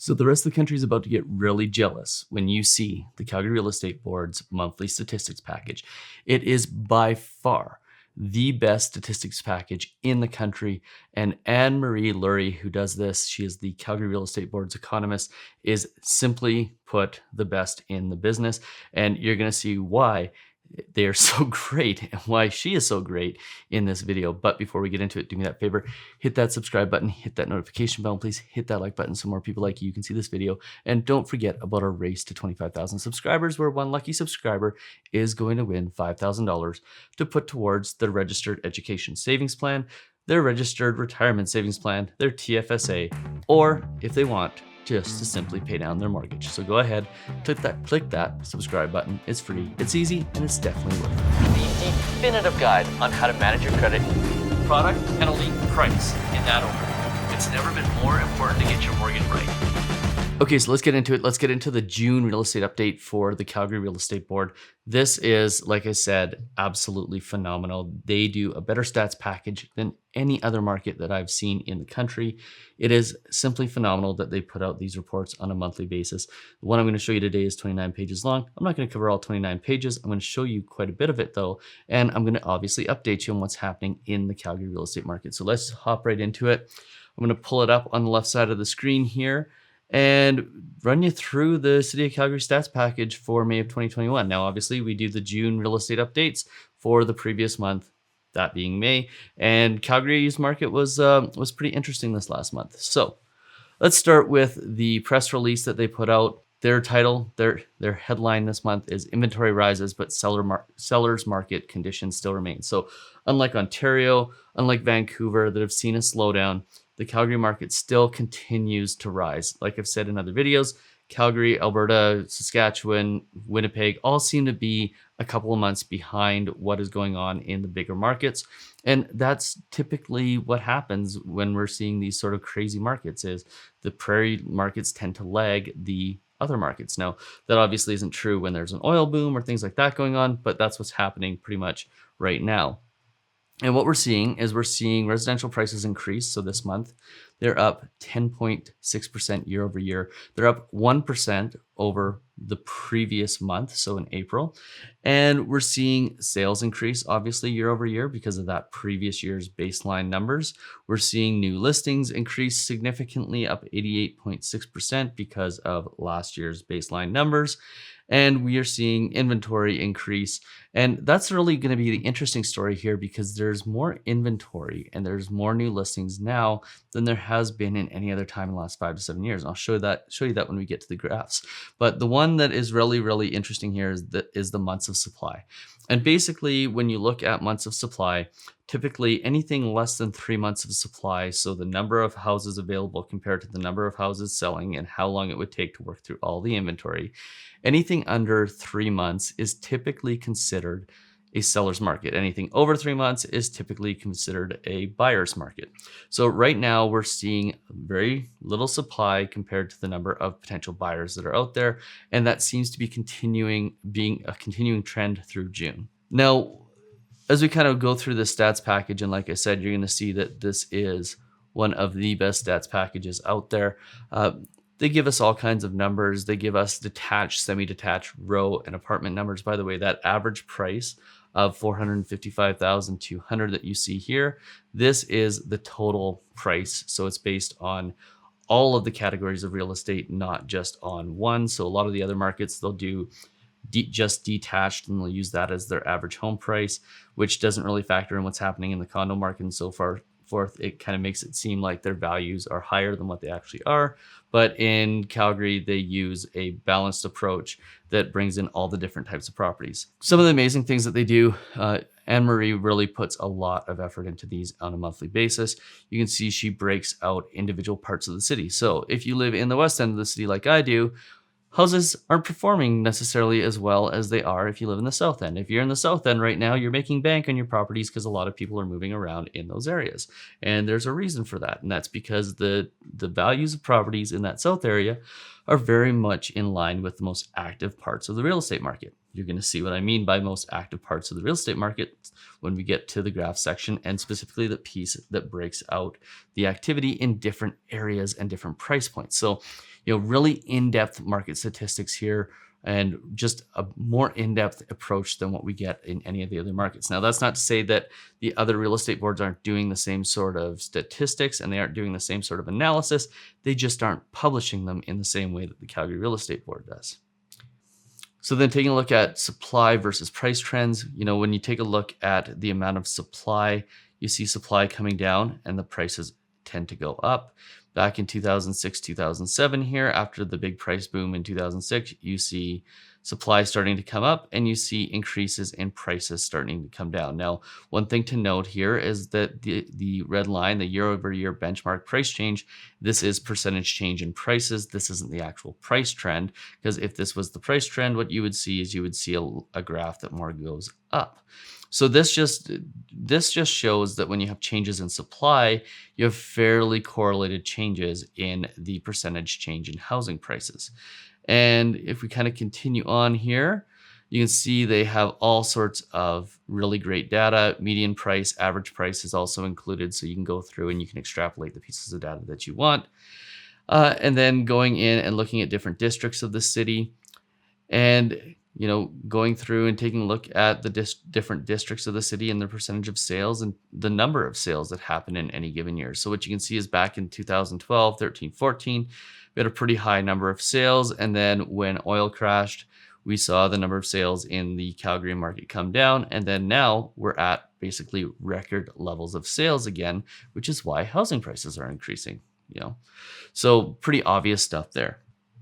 So the rest of the country is about to get really jealous when you see the Calgary Real Estate Boards monthly statistics package. It is by far the best statistics package in the country. And Anne-Marie Lurie, who does this, she is the Calgary Real Estate Boards economist, is simply put the best in the business. And you're going to see why they are so great and why she is so great in this video. But before we get into it, do me that favor, hit that subscribe button, hit that notification bell, please hit that like button so more people like you can see this video. And don't forget about our race to 25,000 subscribers, where one lucky subscriber is going to win $5,000 to put towards their registered education savings plan, their registered retirement savings plan, their TFSA, or if they want, just to simply pay down their mortgage. So go ahead, click that subscribe button. It's free, it's easy, and it's definitely worth it. The definitive guide on how to manage your credit, product, and elite price in that order. It's never been more important to get your mortgage right. Okay, so let's get into it. Let's get into the June real estate update for the Calgary Real Estate Board. This is, like I said, absolutely phenomenal. They do a better stats package than any other market that I've seen in the country. It is simply phenomenal that they put out these reports on a monthly basis. The one I'm going to show you today is 29 pages long. I'm not going to cover all 29 pages. I'm going to show you quite a bit of it though, and I'm going to obviously update you on what's happening in the Calgary real estate market. So let's hop right into it. I'm going to pull it up on the left side of the screen here and run you through the City of Calgary stats package for May of 2021. Now, obviously, we do the June real estate updates for the previous month, that being May, and Calgary's market was pretty interesting this last month. So let's start with the press release that they put out. Their title, their headline this month is "Inventory Rises, but Sellers Market Conditions Still Remain." So unlike Ontario, unlike Vancouver that have seen a slowdown, the Calgary market still continues to rise. Like I've said in other videos, Calgary, Alberta, Saskatchewan, Winnipeg all seem to be a couple of months behind what is going on in the bigger markets. And that's typically what happens when we're seeing these sort of crazy markets, is the prairie markets tend to lag the other markets. Now, that obviously isn't true when there's an oil boom or things like that going on, but that's what's happening pretty much right now. And what we're seeing is residential prices increase. So this month, they're up 10.6% year over year. They're up 1% over the previous month, so in April. And we're seeing sales increase, obviously, year over year because of that previous year's baseline numbers. We're seeing new listings increase significantly, up 88.6% because of last year's baseline numbers. And we are seeing inventory increase. And that's really going to be the interesting story here, because there's more inventory and there's more new listings now than there has been in any other time in the last 5 to 7 years. And I'll show you that when we get to the graphs. But the one that is really, really interesting here is the months of supply. And basically, when you look at months of supply, typically anything less than 3 months of supply, so the number of houses available compared to the number of houses selling and how long it would take to work through all the inventory, anything under 3 months is typically considered a seller's market. Anything over 3 months is typically considered a buyer's market. So right now we're seeing very little supply compared to the number of potential buyers that are out there. And that seems to be being a continuing trend through June. Now, as we kind of go through this stats package, and like I said, you're going to see that this is one of the best stats packages out there. They give us all kinds of numbers. They give us detached, semi-detached, row, and apartment numbers. By the way, that average price of $455,200 that you see here, this is the total price. So it's based on all of the categories of real estate, not just on one. So a lot of the other markets, they'll do just detached, and they'll use that as their average home price, which doesn't really factor in what's happening in the condo market and so forth. It kind of makes it seem like their values are higher than what they actually are. But in Calgary, they use a balanced approach that brings in all the different types of properties. Some of the amazing things that they do, Anne-Marie really puts a lot of effort into these on a monthly basis. You can see she breaks out individual parts of the city. So if you live in the west end of the city like I do, houses aren't performing necessarily as well as they are if you live in the south end. If you're in the south end right now, you're making bank on your properties because a lot of people are moving around in those areas. And there's a reason for that. And that's because the values of properties in that south area are very much in line with the most active parts of the real estate market. You're going to see what I mean by most active parts of the real estate market when we get to the graph section, and specifically the piece that breaks out the activity in different areas and different price points. So really in-depth market statistics here, and just a more in-depth approach than what we get in any of the other markets. Now, that's not to say that the other real estate boards aren't doing the same sort of statistics and they aren't doing the same sort of analysis. They just aren't publishing them in the same way that the Calgary Real Estate Board does. So then taking a look at supply versus price trends, when you take a look at the amount of supply, you see supply coming down and the prices tend to go up. Back in 2006, 2007 here, after the big price boom in 2006, you see supply starting to come up and you see increases in prices starting to come down. Now, one thing to note here is that the red line, the year-over-year benchmark price change, this is percentage change in prices. This isn't the actual price trend, because if this was the price trend, what you would see is a graph that more goes up. So this just shows that when you have changes in supply, you have fairly correlated changes in the percentage change in housing prices. And if we kind of continue on here, you can see they have all sorts of really great data. Median price, average price is also included, so you can go through and you can extrapolate the pieces of data that you want. And then going in and looking at different districts of the city, and going through and taking a look at the different districts of the city and the percentage of sales and the number of sales that happen in any given year. So what you can see is back in 2012, 13, 14, we had a pretty high number of sales. And then when oil crashed, we saw the number of sales in the Calgary market come down. And then now we're at basically record levels of sales again, which is why housing prices are increasing. So pretty obvious stuff there.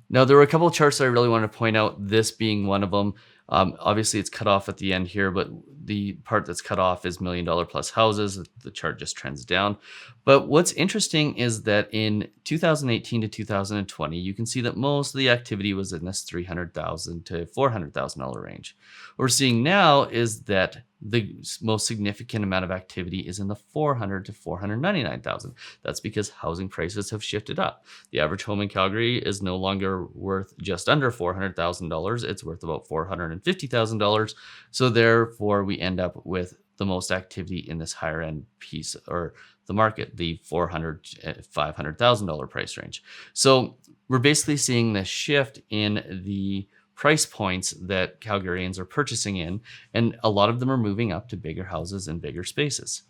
Now, there were a couple of charts that I really wanted to point out, this being one of them. Obviously, it's cut off at the end here, but the part that's cut off is $1 million plus houses. The chart just trends down. But what's interesting is that in 2018 to 2020, you can see that most of the activity was in this $300,000 to $400,000 range. What we're seeing now is that the most significant amount of activity is in the $400,000 to $499,000. That's because housing prices have shifted up. The average home in Calgary is no longer worth just under $400,000. It's worth about $450,000. So therefore, we end up with the most activity in this higher end piece or the market, the $400,000 to $500,000 price range. So we're basically seeing this shift in the price points that Calgarians are purchasing in, and a lot of them are moving up to bigger houses and bigger spaces.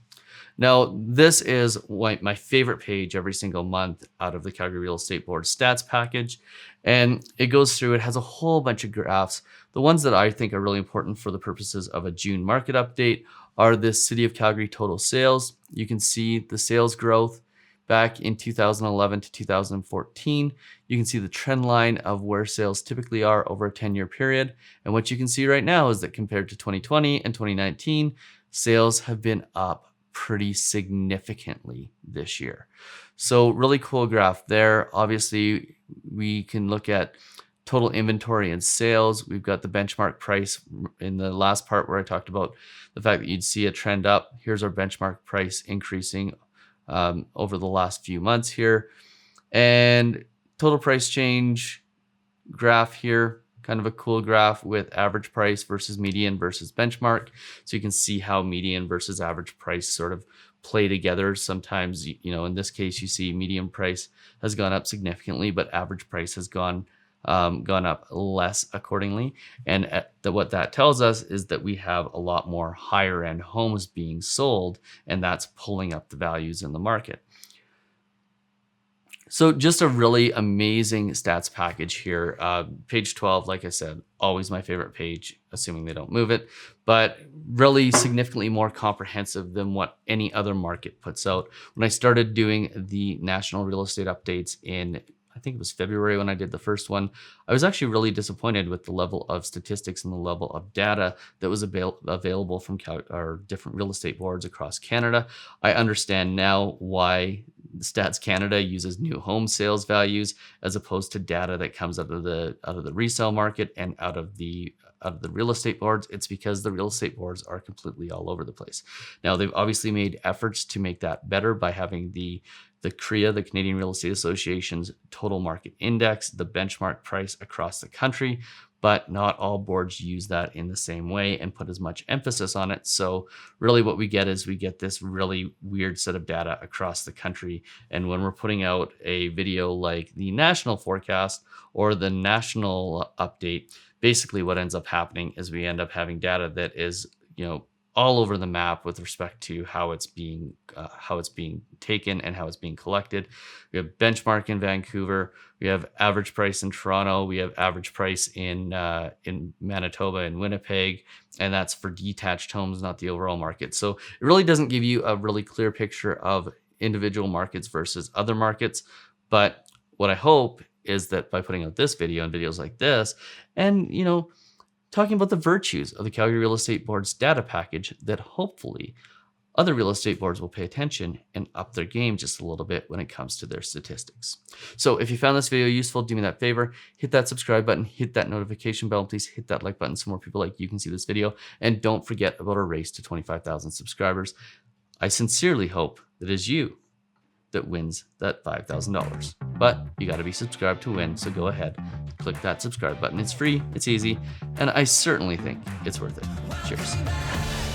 Now, this is my favorite page every single month out of the Calgary Real Estate Board stats package, and it goes through, it has a whole bunch of graphs. The ones that I think are really important for the purposes of a June market update are the City of Calgary total sales. You can see the sales growth back in 2011 to 2014. You can see the trend line of where sales typically are over a 10-year period. And what you can see right now is that compared to 2020 and 2019, sales have been up pretty significantly this year. So really cool graph there. Obviously, we can look at total inventory and sales. We've got the benchmark price in the last part where I talked about the fact that you'd see a trend up. Here's our benchmark price increasing over the last few months here. And total price change graph here, kind of a cool graph with average price versus median versus benchmark. So you can see how median versus average price sort of play together. Sometimes, in this case, you see median price has gone up significantly, but average price has gone up less accordingly. And what that tells us is that we have a lot more higher end homes being sold, and that's pulling up the values in the market. So just a really amazing stats package here. Page 12, like I said, always my favorite page, assuming they don't move it, but really significantly more comprehensive than what any other market puts out. When I started doing the national real estate updates in, I think it was February when I did the first one, I was actually really disappointed with the level of statistics and the level of data that was available from our different real estate boards across Canada. I understand now why Stats Canada uses new home sales values as opposed to data that comes out of the resale market and out of the real estate boards. It's because the real estate boards are completely all over the place. Now, they've obviously made efforts to make that better by having the CREA, the Canadian Real Estate Association's total market index, the benchmark price across the country. but not all boards use that in the same way and put as much emphasis on it. So really what we get is we get this really weird set of data across the country. And when we're putting out a video like the national forecast or the national update, basically what ends up happening is we end up having data that is, all over the map with respect to how it's being taken and how it's being collected. We have benchmark in Vancouver. We have average price in Toronto. We have average price in Manitoba and Winnipeg, and that's for detached homes, not the overall market. So it really doesn't give you a really clear picture of individual markets versus other markets. But what I hope is that by putting out this video and videos like this, and talking about the virtues of the Calgary Real Estate Boards data package, that hopefully other real estate boards will pay attention and up their game just a little bit when it comes to their statistics. So if you found this video useful, do me that favor, hit that subscribe button, hit that notification bell, please hit that like button so more people like you can see this video. And don't forget about our race to 25,000 subscribers. I sincerely hope that it is you that wins that $5,000. But you got to be subscribed to win, so go ahead, click that subscribe button. It's free, it's easy, and I certainly think it's worth it. Cheers.